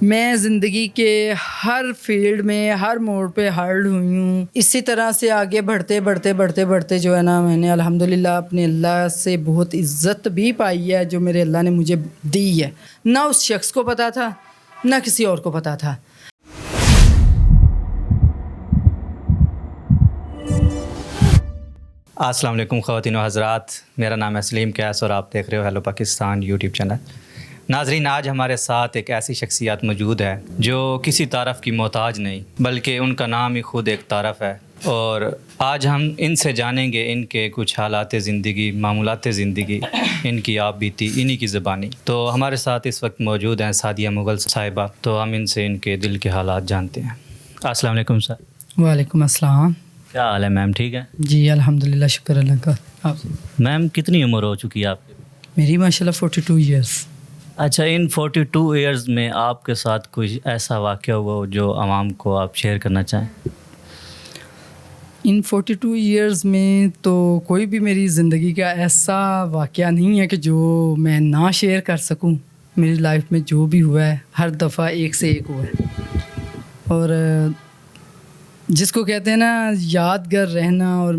میں زندگی کے ہر فیلڈ میں ہر موڑ پہ ہارڈ ہوئی ہوں. اسی طرح سے آگے بڑھتے جو ہے نا میں نے الحمدللہ اپنے اللہ سے بہت عزت بھی پائی ہے جو میرے اللہ نے مجھے دی ہے. نہ اس شخص کو پتہ تھا نہ کسی اور کو پتہ تھا. السلام علیکم خواتین و حضرات، میرا نام ہے سلیم قیس اور آپ دیکھ رہے ہو ہیلو پاکستان یوٹیوب چینل. ناظرین، آج ہمارے ساتھ ایک ایسی شخصیت موجود ہے جو کسی تعارف کی محتاج نہیں، بلکہ ان کا نام ہی خود ایک تعارف ہے. اور آج ہم ان سے جانیں گے ان کے کچھ حالات زندگی، معمولات زندگی، ان کی آپ بیتی، انہی کی زبانی. تو ہمارے ساتھ اس وقت موجود ہیں سعدیہ مغل صاحبہ. تو ہم ان سے ان کے دل کے حالات جانتے ہیں. السلام علیکم سر. وعلیکم السلام. کیا حال ہے میم؟ ٹھیک ہے جی الحمدللہ، شکر اللہ کا. آپ میم کتنی عمر ہو چکی ہے آپ کی؟ میری ماشاءاللہ 42 ایئرس. اچھا، ان 42 ایئرز میں آپ کے ساتھ کوئی ایسا واقعہ ہوا ہو جو عوام کو آپ شیئر کرنا چاہیں؟ ان 42 ایئرز میں تو کوئی بھی میری زندگی کا ایسا واقعہ نہیں ہے کہ جو میں نہ شیئر کر سکوں. میری لائف میں جو بھی ہوا ہے ہر دفعہ ایک سے ایک ہوا ہے. اور جس کو کہتے ہیں نا یادگار رہنا، اور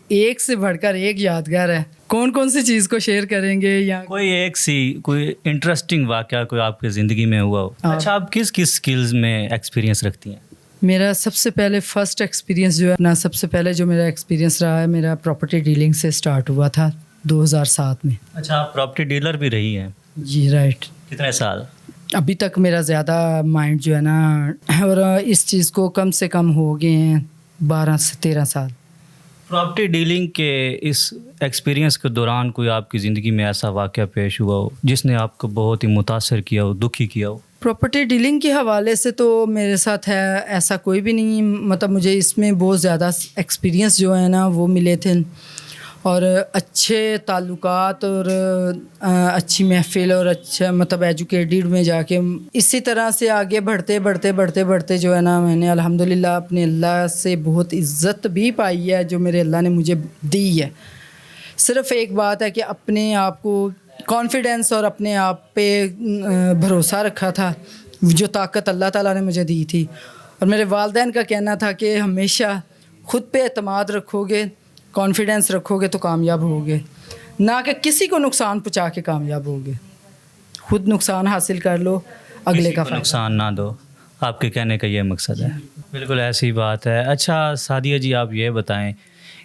ایک سے بڑھ کر ایک یادگار ہے. کون سی چیز کو شیئر کریں گے؟ یا کوئی انٹرسٹنگ واقعہ کوئی آپ کی زندگی میں ہوا ہو. اچھا، آپ کس سکلز میں ایکسپیرینس رکھتی ہیں؟ میرا سب سے پہلے فرسٹ ایکسپیرینس جو ہے نا، سب سے پہلے جو میرا ایکسپیرینس رہا ہے میرا پراپرٹی ڈیلنگ سے سٹارٹ ہوا تھا 2007 میں. اچھا، آپ پراپرٹی ڈیلر بھی رہی ہیں؟ جی رائٹ. کتنے سال؟ ابھی تک میرا زیادہ مائنڈ جو ہے نا، اور اس چیز کو کم سے کم ہو گئے ہیں 12 سے 13 سال. پراپرٹی ڈیلنگ کے اس ایکسپیرینس کے دوران کوئی آپ کی زندگی میں ایسا واقعہ پیش ہوا ہو جس نے آپ کو بہت ہی متاثر کیا ہو، دکھی کیا ہو؟ پراپرٹی ڈیلنگ کے حوالے سے تو میرے ساتھ ہے ایسا کوئی بھی نہیں. مطلب مجھے اس میں بہت زیادہ ایکسپیرینس جو ہے نا وہ ملے تھے، اور اچھے تعلقات اور اچھی محفل اور اچھا مطلب ایجوکیٹڈ میں جا کے اسی طرح سے آگے بڑھتے جو ہے نا میں نے الحمدللہ اپنے اللہ سے بہت عزت بھی پائی ہے جو میرے اللہ نے مجھے دی ہے. صرف ایک بات ہے کہ اپنے آپ کو کانفیڈنس اور اپنے آپ پہ بھروسہ رکھا تھا، جو طاقت اللہ تعالیٰ نے مجھے دی تھی. اور میرے والدین کا کہنا تھا کہ ہمیشہ خود پہ اعتماد رکھو گے، کانفیڈنس رکھو گے تو کامیاب ہوگے، نہ کہ کسی کو نقصان پہنچا کے کامیاب ہوگے. خود نقصان حاصل کر لو، اگلے کا نقصان نہ دو. آپ کے کہنے کا یہ مقصد ہے. بالکل ایسی بات ہے. اچھا سعدیہ جی، آپ یہ بتائیں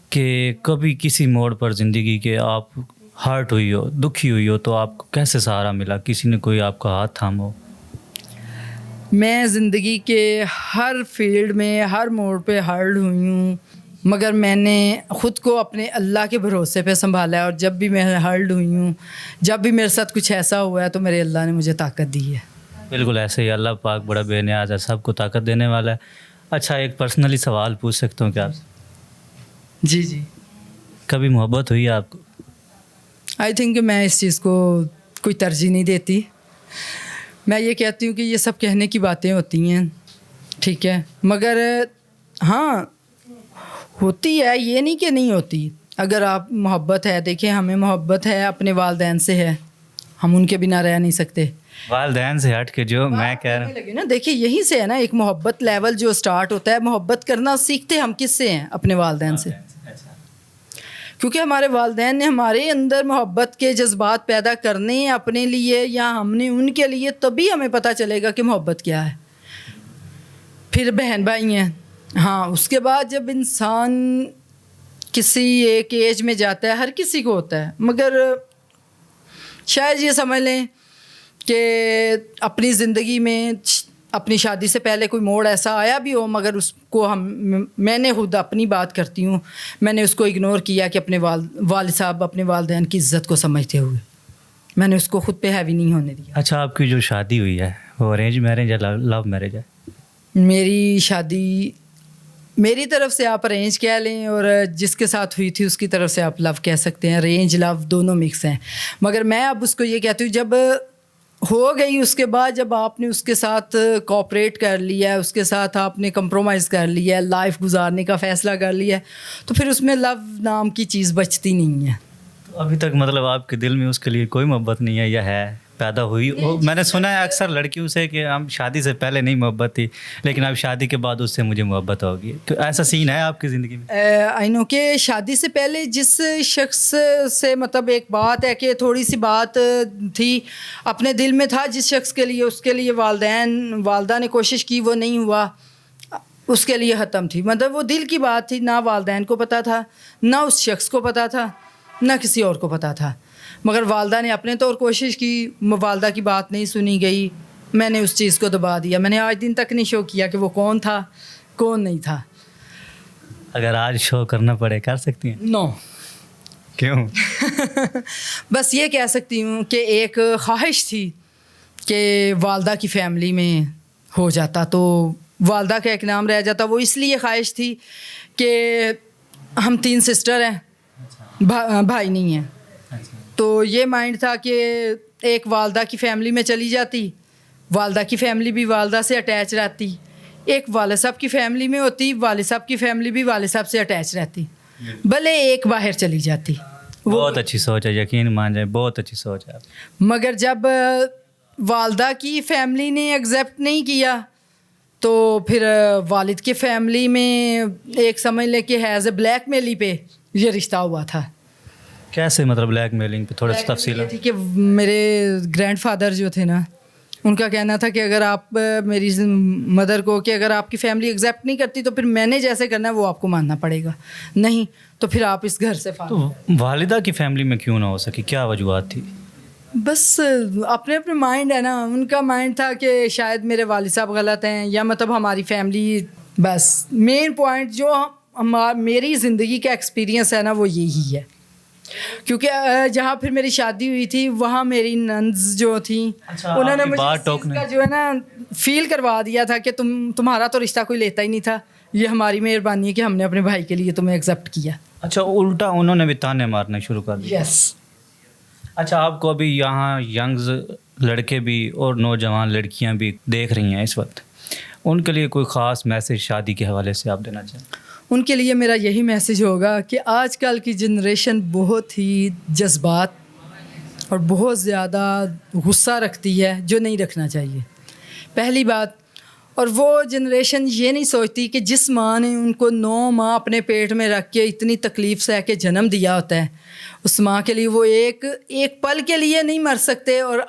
کہ کبھی کسی موڑ پر زندگی کے آپ ہرٹ ہوئی ہو، دکھی ہوئی ہو، تو آپ کو کیسے سہارا ملا؟ کسی نے کوئی آپ کا ہاتھ تھاما ہو؟ میں زندگی کے ہر فیلڈ میں ہر موڑ پہ ہارڈ ہوئی ہوں، مگر میں نے خود کو اپنے اللہ کے بھروسے پہ سنبھالا ہے. اور جب بھی میں ہارڈ ہوئی ہوں، جب بھی میرے ساتھ کچھ ایسا ہوا ہے تو میرے اللہ نے مجھے طاقت دی ہے. بالکل ایسے ہی اللہ پاک بڑا بے نیاز ہے، سب کو طاقت دینے والا ہے. اچھا، ایک پرسنلی سوال پوچھ سکتا ہوں کیا آپ سے؟ جی. کبھی محبت ہوئی ہے آپ کو؟ آئی تھنک کہ میں اس چیز کو کوئی ترجیح نہیں دیتی. میں یہ کہتی ہوں کہ یہ سب کہنے کی باتیں ہوتی ہیں، ٹھیک ہے، مگر ہاں ہوتی ہے، یہ نہیں کہ نہیں ہوتی. اگر آپ محبت ہے، دیکھیں ہمیں محبت ہے اپنے والدین سے ہے، ہم ان کے بنا رہ نہیں سکتے. والدین سے ہٹ کے جو میں کہہ رہا ہوں نا، دیکھیں یہیں سے ہے نا ایک محبت لیول جو سٹارٹ ہوتا ہے. محبت کرنا سیکھتے ہم کس سے ہیں؟ اپنے والدین سے. کیونکہ ہمارے والدین نے ہمارے اندر محبت کے جذبات پیدا کرنے ہیں اپنے لیے یا ہم نے ان کے لیے، تبھی ہمیں پتہ چلے گا کہ محبت کیا ہے. پھر بہن بھائی ہیں، ہاں اس کے بعد جب انسان کسی ایک ایج میں جاتا ہے، ہر کسی کو ہوتا ہے، مگر شاید یہ سمجھ لیں کہ اپنی زندگی میں اپنی شادی سے پہلے کوئی موڑ ایسا آیا بھی ہو، مگر اس کو میں نے خود اپنی بات کرتی ہوں، میں نے اس کو اگنور کیا کہ اپنے والد صاحب اپنے والدین کی عزت کو سمجھتے ہوئے میں نے اس کو خود پہ ہیوی نہیں ہونے دیا. اچھا، آپ کی جو شادی ہوئی ہے وہ ارینج میرج ہے لو میرج ہے؟ میری شادی میری طرف سے آپ ارینج کہہ لیں، اور جس کے ساتھ ہوئی تھی اس کی طرف سے آپ لو کہہ سکتے ہیں. ارینج لو دونوں مکس ہیں، مگر میں اب اس کو یہ کہتی ہوں جب ہو گئی اس کے بعد جب آپ نے اس کے ساتھ کوآپریٹ کر لیا ہے، اس کے ساتھ آپ نے کمپرومائز کر لیا ہے، لائف گزارنے کا فیصلہ کر لیا ہے، تو پھر اس میں لو نام کی چیز بچتی نہیں ہے. ابھی تک مطلب آپ کے دل میں اس کے لیے کوئی محبت نہیں ہے یا ہے؟ پیدا ہوئی. میں نے سنا ہے اکثر لڑکیوں سے کہ ہم شادی سے پہلے نہیں محبت تھی لیکن اب شادی کے بعد اس سے مجھے محبت ہوگی. تو ایسا سین ہے آپ کی زندگی میں؟ آئی نو کہ شادی سے پہلے جس شخص سے مطلب ایک بات ہے کہ تھوڑی سی بات تھی اپنے دل میں تھا جس شخص کے لیے، اس کے لیے والدہ نے کوشش کی، وہ نہیں ہوا، اس کے لیے ختم تھی. مطلب وہ دل کی بات تھی، نہ والدین کو پتہ تھا، نہ اس شخص کو پتہ تھا، نہ کسی اور کو پتہ تھا. مگر والدہ نے اپنے طور کوشش کی، والدہ کی بات نہیں سنی گئی، میں نے اس چیز کو دبا دیا. میں نے آج دن تک نہیں شو کیا کہ وہ کون تھا کون نہیں تھا. اگر آج شو کرنا پڑے کر سکتی ہیں؟ نو. کیوں؟ بس یہ کہہ سکتی ہوں کہ ایک خواہش تھی کہ والدہ کی فیملی میں ہو جاتا تو والدہ کا ایک نام رہ جاتا. وہ اس لیے خواہش تھی کہ ہم 3 سسٹر ہیں، بھائی نہیں ہیں. تو یہ مائنڈ تھا کہ ایک والدہ کی فیملی میں چلی جاتی، والدہ کی فیملی بھی والدہ سے اٹیچ رہتی، ایک والد صاحب کی فیملی میں ہوتی، والد صاحب کی فیملی بھی والد صاحب سے اٹیچ رہتی، بھلے ایک باہر چلی جاتی. بہت اچھی سوچ ہے، یقین مان جائیں بہت اچھی سوچ ہے. مگر جب والدہ کی فیملی نے ایکسیپٹ نہیں کیا تو پھر والد کے فیملی میں ایک سمجھ لے کہ ایز اے بلیک میلی پہ یہ رشتہ ہوا تھا. کیسے مطلب بلیک میلنگ پہ تھوڑا سا تفصیل یہ تھی کہ میرے گرینڈ فادر جو تھے نا، ان کا کہنا تھا کہ اگر آپ میری مدر کو کہ اگر آپ کی فیملی ایکسیپٹ نہیں کرتی تو پھر میں نے جیسے کرنا ہے وہ آپ کو ماننا پڑے گا، نہیں تو پھر آپ اس گھر سے تو والدہ کی فیملی میں کیوں نہ ہو سکی؟ کیا وجوہات تھی؟ بس اپنے اپنے مائنڈ ہے نا. ان کا مائنڈ تھا کہ شاید میرے والد صاحب غلط ہیں یا مطلب ہماری فیملی. بس مین پوائنٹ جو میری زندگی کا ایکسپیرینس ہے نا وہ یہی ہے. کیونکہ جہاں پھر میری شادی ہوئی تھی وہاں میری ننز جو تھیں انہوں نے مجھے اس چیز کا جو ہے نا فیل کروا دیا تھا کہ تمہارا تو رشتہ کوئی لیتا ہی نہیں تھا، یہ ہماری مہربانی ہے کہ ہم نے اپنے بھائی کے لیے تمہیں ایکسیپٹ کیا. اچھا، الٹا انہوں نے بھی تانے مارنا شروع کر دیا. یس. اچھا، آپ کو ابھی یہاں ینگز لڑکے بھی اور نوجوان لڑکیاں بھی دیکھ رہی ہیں اس وقت، ان کے لیے کوئی خاص میسج شادی کے حوالے سے آپ دینا چاہیں؟ ان کے لیے میرا یہی میسج ہوگا کہ آج کل کی جنریشن بہت ہی جذبات اور بہت زیادہ غصہ رکھتی ہے جو نہیں رکھنا چاہیے، پہلی بات. اور وہ جنریشن یہ نہیں سوچتی کہ جس ماں نے ان کو 9 ماہ اپنے پیٹ میں رکھ کے اتنی تکلیف سہ کے جنم دیا ہوتا ہے، اس ماں کے لیے وہ ایک پل کے لیے نہیں مر سکتے. اور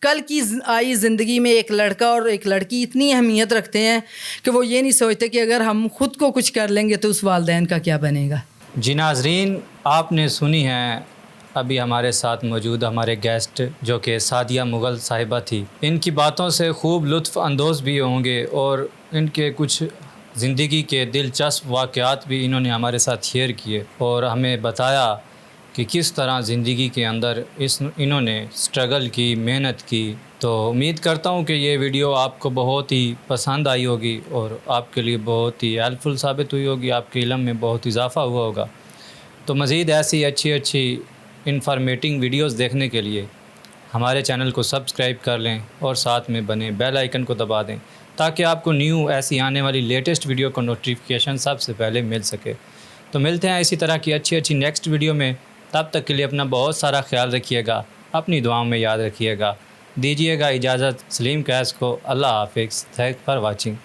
کل کی آئی زندگی میں ایک لڑکا اور ایک لڑکی اتنی اہمیت رکھتے ہیں کہ وہ یہ نہیں سوچتے کہ اگر ہم خود کو کچھ کر لیں گے تو اس والدین کا کیا بنے گا. جی ناظرین، آپ نے سنی ہے ابھی ہمارے ساتھ موجود ہمارے گیسٹ جو کہ سعدیہ مغل صاحبہ تھی. ان کی باتوں سے خوب لطف اندوز بھی ہوں گے اور ان کے کچھ زندگی کے دلچسپ واقعات بھی انہوں نے ہمارے ساتھ شیئر کیے اور ہمیں بتایا کہ کس طرح زندگی کے اندر انہوں نے سٹرگل کی، محنت کی. تو امید کرتا ہوں کہ یہ ویڈیو آپ کو بہت ہی پسند آئی ہوگی اور آپ کے لیے بہت ہی ہیلپ فل ثابت ہوئی ہوگی، آپ کے علم میں بہت اضافہ ہوا ہوگا. تو مزید ایسی اچھی انفارمیٹنگ ویڈیوز دیکھنے کے لیے ہمارے چینل کو سبسکرائب کر لیں اور ساتھ میں بنے بیل آئیکن کو دبا دیں تاکہ آپ کو نیو ایسی آنے والی لیٹسٹ ویڈیو کا نوٹیفیکیشن سب سے پہلے مل سکے. تو ملتے ہیں اسی طرح کی اچھی نیکسٹ ویڈیو میں. تب تک کے لیے اپنا بہت سارا خیال رکھیے گا، اپنی دعاؤں میں یاد رکھیے گا. دیجیے گا اجازت سلیم قیس کو. اللہ حافظ. Thank for watching.